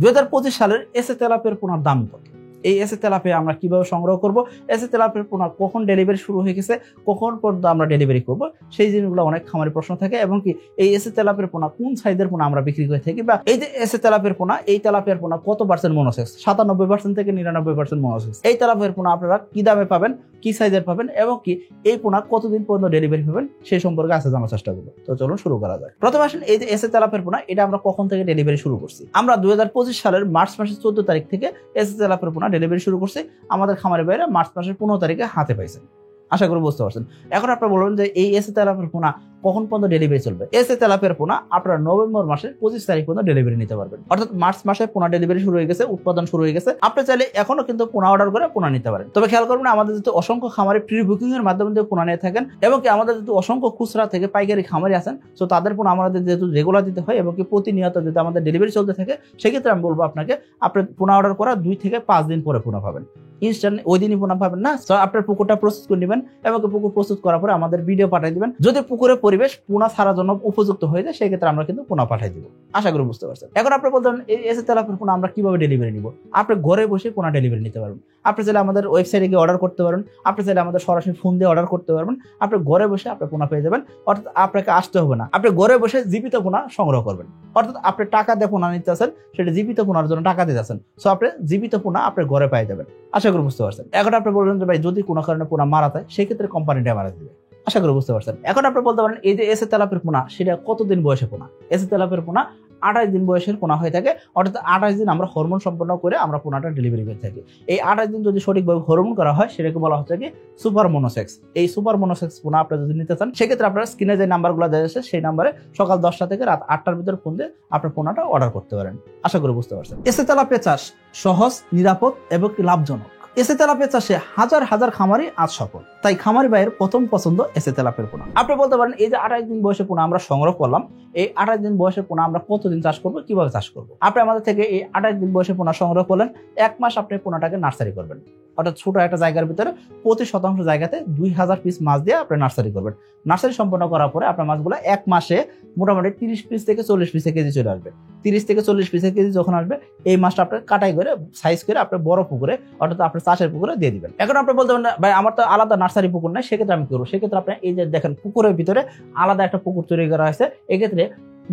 2025 সালের এসএ তেলাপিয়ার পোনার দাম কত? এই এসএ তেলাপিয়া আমরা কিভাবে সংগ্রহ করব, এসএ তেলাপিয়ার পোনা কখন ডেলিভারি শুরু হয়ে গেছে, কখন পর্যন্ত আমরা ডেলিভারি করব, সেই জিনিসগুলো অনেক খামারি প্রশ্ন থাকে। এবং কি এই এসএ তেলাপিয়ার পোনা কোন সাইজের পোনা আমরা বিক্রি করে থাকি, বা এই যে এসএ তেলাপিয়ার পোনা, এই তেলাপিয়ার পোনা কত পার্সেন্ট মনোসেক্স, 97% থেকে 99% মনোসেক্স। এই তেলাপিয়ার পোনা আপনারা কি দামে পাবেন, কি সাইজের পাবেন, এবং কি এই পোনা কতদিন পর্যন্ত ডেলিভারি পাবেন, সেই সম্পর্কে আজকে জানার চেষ্টা করব। তো চলুন শুরু করা যাক। প্রথমে আসেন এই যে এসএ তেলাপিয়ার পোনা, এটা আমরা কখন থেকে ডেলিভারি শুরু করছি। আমরা 2025 সালের মার্চ মাসের 14 তারিখ থেকে এসএ তেলাপিয়ার পোনা ডেলিভারি শুরু করছি। আমাদের খামারের বাইরে মার্চ মাসের 15 তারিখে হাতে পাইছেন। আশা করি বুঝতে পারছেন। এখন আপনারা বলবেন যে এই এসএ তেলাপিয়ার পোনা কখন পর্যন্ত ডেলিভারি চলবে। এসএ তেলাপিয়ার পোনা আপনারা নভেম্বর মাসের 25 তারিখ পর্যন্ত ডেলিভারি নিতে পারবেন। অর্থাৎ মার্চ মাসে পোনা ডেলিভারি শুরু হয়ে গেছে, উৎপাদন শুরু হয়ে গেছে। আপনি চাইলে এখনো কিন্তু পোনা অর্ডার করে পোনা নিতে পারেন। তবে খেয়াল করবেন, আমাদের যেহেতু অসংখ্য খামারে প্রি বুকিং এর মাধ্যমে পোনা নিয়ে থাকেন, এবং কি আমাদের যেহেতু অসংখ্য খুচরা থেকে পাইকারি খামারি আছেন, তো তাদের পোনা আমাদের যেহেতু রেগুলার দিতে হয়, এবং কি প্রতিনিয়ত যদি আমাদের ডেলিভারি চলতে থাকে, সেক্ষেত্রে আমি বলবো আপনাকে আপনি পোনা অর্ডার করা 2 থেকে 5 দিন পরে পোনা পাবেন। ইনস্ট্যান্ট ওই দিনই পোনা পাবেন না। তো আপনার পুকুরটা প্রস্তুত করে নেবেন, এবং পুকুর প্রস্তুত করার পরে আমাদের ভিডিও পাঠিয়ে দিবেন। যদি পুকুরের পরিবেশ পোনা ছাড়ার জন্য উপযুক্ত হয়ে যায়, সেক্ষেত্রে আমরা কিন্তু পোনা পাঠিয়ে দিব। আশা করি বুঝতে পারছেন। এখন আপনি বলতে পারেন এই এসএ তেলাপিয়ার পোনা আমরা কিভাবে ডেলিভারি নিব। আপনি ঘরে বসে পোনা ডেলিভারি নিতে পারবেন। আপনি চাইলে আমাদের ওয়েবসাইটে গিয়ে অর্ডার করতে পারেন, আপনি চাইলে আমাদের সরাসরি ফোন দিয়ে অর্ডার করতে পারবেন। আপনি ঘরে বসে আপনি পোনা পেয়ে যাবেন। অর্থাৎ আপনাকে আসতে হবে না, আপনি ঘরে বসে জীবিত পোনা সংগ্রহ করবেন। অর্থাৎ আপনি টাকা দিয়ে পোনা নিতে আছেন, সেটা জীবিত পোনার জন্য টাকা দিতে আছেন। সো আপনি জীবিত পোনা আপনার ঘরে পেয়ে যাবেন। আশা করি বুঝতে পারছেন। এখন আপনি বলবেন যে ভাই যদি কোনো কারণে পোনা মারা যায়, সেক্ষেত্রে কোম্পানিটা মারা দিবে। আশা করি বুঝতে পারছেন। এখন আপনি বলতে পারেন এই যে এসএ তেলাপিয়ার পোনা, সেটা কতদিন বয়সে পোনা। এসএ তেলাপিয়ার পোনা 28 দিন বয়সের পোনা হয়ে থাকে। অর্থাৎ 28 দিন আমরা হরমোন সম্পন্ন করে আমরা পোনাটা ডেলিভারি করে থাকি। এই 28 দিন যদি সঠিকভাবে হরমোন করা হয়, সেটাকে বলা হচ্ছে কি সুপার মনোসেক্স। এই সুপার মনোসেক্স পোনা আপনি যদি নিতে চান, সেক্ষেত্রে আপনারা স্ক্রিনে যে নাম্বারগুলো দেওয়া আছে, সেই নাম্বারে সকাল 10টা থেকে রাত 8টার ভিতরে ফোন দিয়ে আপনার পোনাটা অর্ডার করতে পারেন। আশা করি বুঝতে পারছেন। এসএ তেলাপিয়া চাষ সহজ, নিরাপদ এবং লাভজনক। এসএ তেলাপিয়া চাষে হাজার হাজার খামারি আজ সফল। তাই খামারি ভাইয়ের প্রথম পছন্দ এসএ তেলাপিয়ার পোনা। আপনি বলতে পারেন এই যে 28 দিন বয়সের পোনা আমরা সংগ্রহ করলাম, এই 28 দিন বয়সের পোনা আমরা কতদিন চাষ করবো, কিভাবে চাষ করবো। আপনি আমাদের থেকে এই 28 দিন বয়সের পোনা সংগ্রহ করলেন, 1 মাস আপনি পোনাটাকে নার্সারি করবেন। অর্থাৎ ছোট একটা জায়গার ভিতরে প্রতি শতাংশ জায়গাতে 2000 পিস মাছ দিয়ে আপনি নার্সারি করবেন। নার্সারি সম্পন্ন করার পরে আপনার মাছগুলো 1 মাসে মোটামুটি 30 পিস থেকে 40 পিসে কেজি চলে আসবে। 30 থেকে 40 পিসে কেজি যখন আসবে, এই মাছটা আপনি কাটাই করে সাইজ করে আপনি বড় পুকুরে, অর্থাৎ আপনার চাষের পুকুরে দিয়ে দিবেন। এখন আপনি বলতে পারেন ভাই আমার তো আলাদা নার্সারি পুকুর নাই, সেক্ষেত্রে আমি করবো। সেক্ষেত্রে আপনি এই যে দেখেন পুকুরের ভিতরে আলাদা একটা পুকুর তৈরি করা হয়েছে। এক্ষেত্রে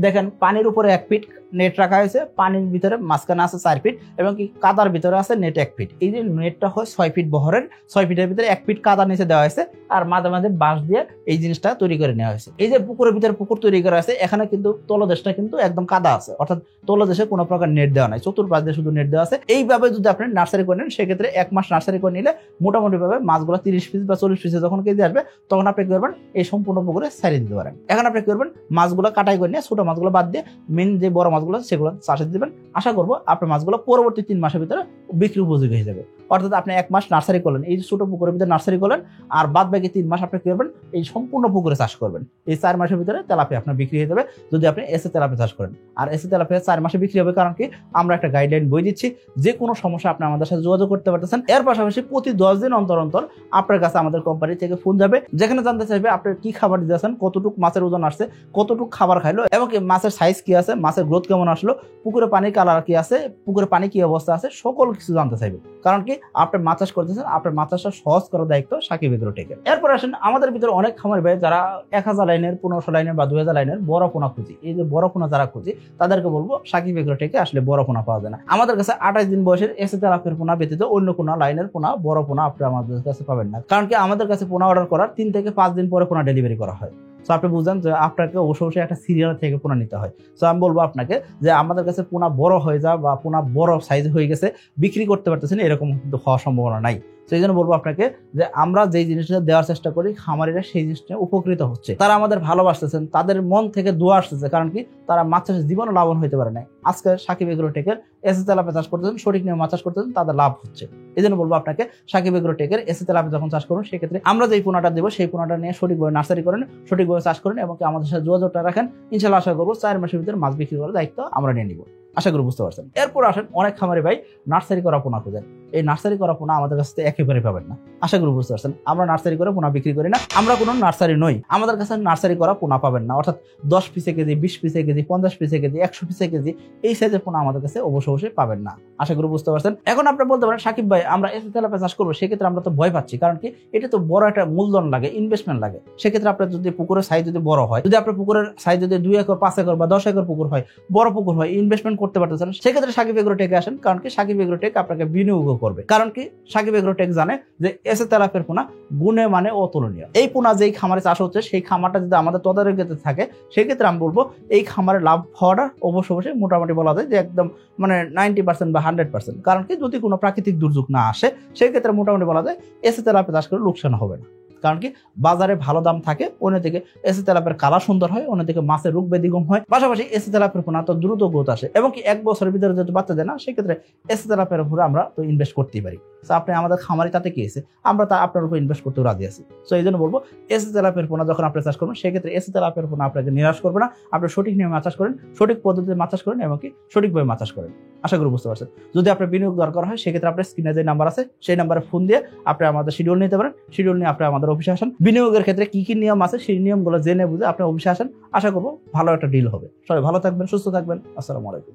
দেখেন পানির উপরে 1 ফিট নেট রাখা হয়েছে, পানির ভিতরে মাঝখানে আছে 4 ফিট, এবং কি কাদার ভিতরে আছে নেট 1 ফিট। এই যে নেটটা হয় 6 ফিট বহরের, 6 ফিটের ভিতরে 1 ফিট কাদা নিচে দেওয়া হয়েছে, আর মাঝে মাঝে বাঁশ দিয়ে এই জিনিসটা তৈরি করে নেওয়া হয়েছে। এই যে পুকুরের ভিতরে পুকুর তৈরি করা আছে, এখানে কিন্তু তলদেশটা কিন্তু একদম কাদা আছে, অর্থাৎ তলদেশে কোনো প্রকার নেট দেওয়া নাই, চতুর্পাশ দিয়ে শুধু নেট দেওয়া আছে। এইভাবে যদি আপনি নার্সারি করে নেন, সেক্ষেত্রে 1 মাস নার্সারি করে নিলে মোটামুটি ভাবে মাছগুলো 30 পিস বা 40 পিসে যখন কেজি আসবে, তখন আপনি কি করবেন, এই সম্পূর্ণ পুকুরে ছাড়িয়ে দিতে পারেন। এখন আপনি কি করবেন, মাছগুলো কাটাই করে নিয়ে ছোট মাছগুলো বাদ দিয়ে মেন যে বড় মাছগুলো সেগুলো চাষে দিবেন। আশা করবো আপনার মাছগুলো পরবর্তী 3 মাসের ভিতরে বিক্রি উপযোগী হয়ে যাবে। অর্থাৎ আপনি 1 মাস নার্সারি করলেন, এই ছোট পুকুরের ভিতরে নার্সারি করলেন, আর বাদ বাকি 3 মাস আপনি কি করবেন, এই সম্পূর্ণ পুকুরে চাষ করবেন। এই 4 মাসের ভিতরে তেলাপিয়া আপনার বিক্রি হয়ে যাবে, যদি আপনি এসএ তেলাপিয়া চাষ করেন। আর এসএ তেলাপিয়া 4 মাসে বিক্রি হবে, কারণ কি আমরা একটা গাইডলাইন বই দিচ্ছি, যে কোনো সমস্যা আপনি আমাদের সাথে যোগাযোগ করতে পারতেছেন। এর পাশাপাশি প্রতি 10 দিন অন্তর অন্তর আপনার কাছে আমাদের কোম্পানি থেকে ফোন যাবে, যেখানে জানতে চাইবে আপনি কি খাবার দিতেছেন, কতটুকু মাছের ওজন আসছে, কতটুকু খাবার খাইলো, এবং মাছের সাইজ কি আছে, মাছের গ্রোথ কেমন আসলো, পুকুরে পানির কালার কি আছে, পুকুরে পানি কি অবস্থা আছে, সকল কিছু জানতে চাইবে। কারণ কি আপনি মাছ চাষ করতেছেন, আপনার মাছ চাষটা সহজ করার দায়িত্ব সাকিব এগ্রোটেকের। এরপর আসেন আমাদের ভিতরে অনেক খামারি ভাই যারা 1000 লাইনের, 1500 লাইনের বা 2000 লাইনের বড় পোনা খুঁজি। এই যে বড় পোনা যারা খুঁজি, তাদেরকে বলবো সাকিব এগ্রোটেকে আসলে বড় পোনা পাওয়া যায় না। আমাদের কাছে 28 দিন বয়সের এসএ তেলাপিয়ার পোনা ব্যতীত অন্য কোনো লাইনের পোনা, বড় পোনা আপনি আমাদের কাছে পাবেন না। কারণ কি আমাদের কাছে পোনা অর্ডার করার 3 থেকে 5 দিন পরে পোনা ডেলিভারি করা হয়। সো আপনি বুঝলেন যে আপনাকে অবশ্যই একটা সিরিয়াল থেকে পোনা নিতে হয়। সো আমি বলবো আপনাকে যে আমাদের কাছে পোনা বড় হয়ে যা বা পোনা বড় সাইজ হয়ে গেছে বিক্রি করতে পারতেছেন, এরকম কিন্তু হওয়ার সম্ভাবনা নাই। সেই জন্য বলবো আপনাকে যে আমরা যেই জিনিসটা দেওয়ার চেষ্টা করি, খামারিরা সেই জিনিসটা উপকৃত হচ্ছে, তারা আমাদের ভালোবাসতেছেন, তাদের মন থেকে দোয়া আসতেছে। কারণ কি তারা মাছ চাষের জীবনে লাভবান হইতে পারে না, আজকে সাকিব এগ্রোটেকের এসএ তেলাপিয়া চাষ করতেছেন, সঠিক নিয়মে মাছ চাষ করতেছেন, তাদের লাভ হচ্ছে। এই জন্য বলবো আপনাকে সাকিব এগ্রোটেকের এসএ তেলাপিয়া যখন চাষ করুন, সেক্ষেত্রে আমরা যেই পোনাটা দেবো সেই পোনাটা নিয়ে সঠিকভাবে নার্সারি করেন, সঠিকভাবে চাষ করেন, এবং আমাদের সাথে যোগাযোগটা রাখেন। ইনশাআল্লাহ আশা করবো 4 মাসের ভিতরে মাছ বিক্রি করার দায়িত্ব আমরা নিয়ে নিব। আশা করি বুঝতে পারছেন। এরপর আসেন অনেক খামারি ভাই নার্সারি করা পোনা খোঁজেন। এই নার্সারি করা পোনা আমাদের কাছে একেবারে পাবেন না। আশা করি বুঝতে পারছেন। আমরা নার্সারি করে পোনা বিক্রি করি না, আমরা কোনো নার্সারি নই। আমাদের কাছে নার্সারি করা পোনা পাবেন না, অর্থাৎ 10 পিসে কেজি, 20 পিসে কেজি, 50 পিসে কেজি, 100 পিসে কেজি এই সাইজের পোনা আমাদের কাছে অবশ্যই পাবেন না। আশা করি বুঝতে পারছেন। এখন আপনি বলতে পারেন সাকিব ভাই আমরা এসে তেলাপিয়া চাষ করবো, সেক্ষেত্রে আমরা তো ভয় পাচ্ছি, কারণ কি এটা তো বড় একটা মূলধন লাগে, ইনভেস্টমেন্ট লাগে। সেক্ষেত্রে আপনার যদি পুকুরের সাইজ যদি বড় হয়, যদি আপনার পুকুরের সাইজ যদি 2 একর, 5 একর বা 10 একর পুকুর হয়, বড় পুকুর হয়, ইনভেস্টমেন্ট করতে পারতেছেন, সেক্ষেত্রে সাকিব এগ্রোটেকে আসেন। কারণ কি সাকিব এগ্রোটেক আপনাকে বিনিয়োগ করবে। কারণ কি সাকিব এগ্রোটেক জানে যে এসে তেলাপিয়ার পোনা গুণে মানে অতুলনীয়। এই পোনা যেই খামারে চাষ হচ্ছে সেই খামারটা যদি আমাদের তদারকিতে থাকে, সেক্ষেত্রে আমি বলবো এই খামারে লাভ হওয়াটা অবশ্যই মোটামুটি বলা যায় যে একদম মানে 90% বা 100%। কারণ কি যদি কোনো প্রাকৃতিক দুর্যোগ না আসে, সেক্ষেত্রে মোটামুটি বলা যায় এসে তেলাপিয়া চাষ করে লোকসান হবে না। কারণ কি বাজারে ভালো দাম থাকে, অন্যদিকে এসে তেলাপিয়ার কালার সুন্দর হয়, অন্যদিকে মাছের রোগ ব্যাধি কম হয়, পাশাপাশি এসে তেলাপিয়ার পোনা তো দ্রুত গ্রোথ আসে, এবং কি 1 বছরের ভিতরে যদি বাচ্চা দেয় না, সেক্ষেত্রে এসে তেলাপিয়ার উপরে আমরা তো ইনভেস্ট করতেই পারি। আপনি আমাদের খামারি তাতে কি আছে, আমরা তা আপনার উপর ইনভেস্ট করতে রাজি আছি। সো এই জন্য বলবো এসে তেলাপিয়ার পোনা যখন আপনি চাষ করবেন, সেক্ষেত্রে এসে তেলাপিয়ার পোনা আপনাকে নিরাশ করবে না। আপনি সঠিক নিয়মে মাছ চাষ করেন, সঠিক পদ্ধতিতে মাছ চাষ করেন, এবং কি সঠিকভাবে মাছ চাষ করেন। আশা করি বুঝতে পারছেন। যদি আপনার বিনিয়োগ দরকার হয়, সেক্ষেত্রে আপনার স্ক্রিনে যে নাম্বার আছে সেই নাম্বারে ফোন দিয়ে আপনি আমাদের শিডিউল নিতে পারেন। শিডিউল নিয়ে আপনি আমাদের অফিসে আসেন। বিনিয়োগের ক্ষেত্রে কি কি নিয়ম আছে সেই নিয়মগুলো জেনে বুঝে আপনি অফিসে আসেন। আশা করবো ভালো একটা ডিল হবে। সবাই ভালো থাকবেন, সুস্থ থাকবেন। আসসালামু আলাইকুম।